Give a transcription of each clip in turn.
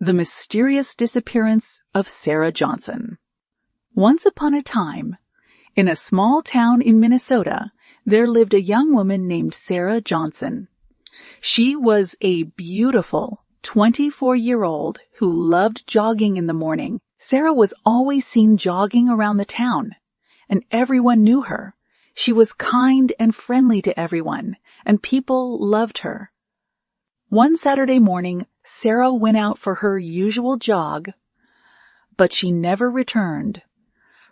The Mysterious Disappearance of Sarah Johnson. Once upon a time, in a small town in Minnesota, there lived a young woman named Sarah Johnson. She was a beautiful 24-year-old who loved jogging in the morning. Sarah was always seen jogging around the town, and everyone knew her. She was kind and friendly to everyone, and people loved her. One Saturday morning, Sarah went out for her usual jog, but she never returned.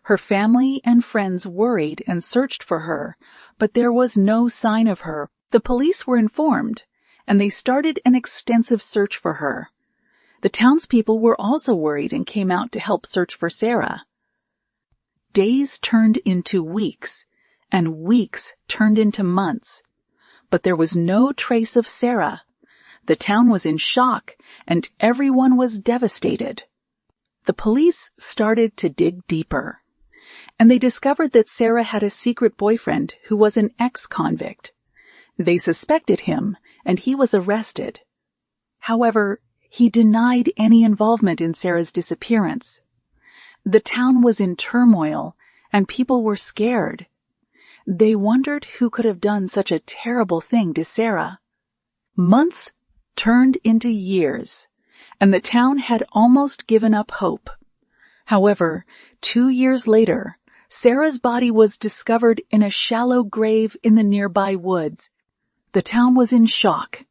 Her family and friends worried and searched for her, but there was no sign of her. The police were informed, and they started an extensive search for her. The townspeople were also worried and came out to help search for Sarah. Days turned into weeks, and weeks turned into months, but there was no trace of Sarah. The town was in shock, and everyone was devastated. The police started to dig deeper, and they discovered that Sarah had a secret boyfriend who was an ex-convict. They suspected him, and he was arrested. However, he denied any involvement in Sarah's disappearance. The town was in turmoil, and people were scared. They wondered who could have done such a terrible thing to Sarah. Months turned into years, and the town had almost given up hope. However, 2 years later, Sarah's body was discovered in a shallow grave in the nearby woods. The town was in shock,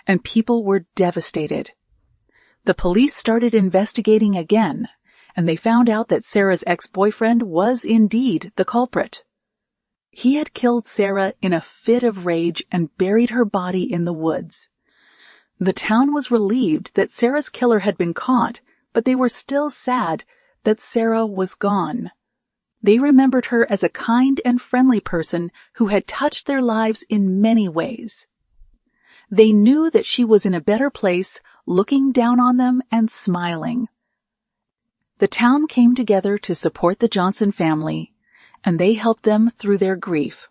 and people were devastated. The police started investigating again, and they found out that Sarah's ex-boyfriend was indeed the culprit. He had killed Sarah in a fit of rage and buried her body in the woods. The town was relieved that Sarah's killer had been caught, but they were still sad that Sarah was gone. They remembered her as a kind and friendly person who had touched their lives in many ways. They knew that she was in a better place, looking down on them and smiling. The town came together to support the Johnson family, and they helped them through their grief.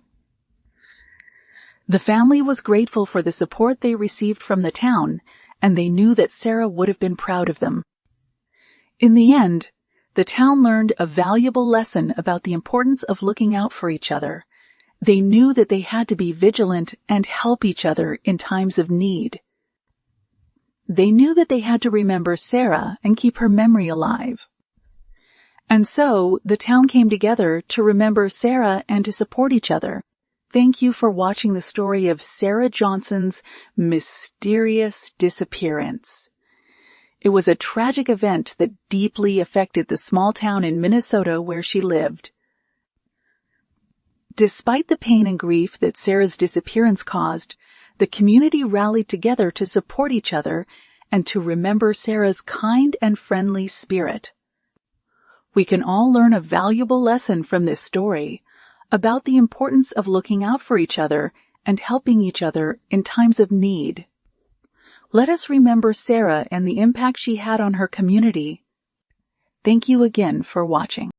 The family was grateful for the support they received from the town, and they knew that Sarah would have been proud of them. In the end, the town learned a valuable lesson about the importance of looking out for each other. They knew that they had to be vigilant and help each other in times of need. They knew that they had to remember Sarah and keep her memory alive. And so, the town came together to remember Sarah and to support each other. Thank you for watching the story of Sarah Johnson's mysterious disappearance. It was a tragic event that deeply affected the small town in Minnesota where she lived. Despite the pain and grief that Sarah's disappearance caused, the community rallied together to support each other and to remember Sarah's kind and friendly spirit. We can all learn a valuable lesson from this story about the importance of looking out for each other and helping each other in times of need. Let us remember Sarah and the impact she had on her community. Thank you again for watching.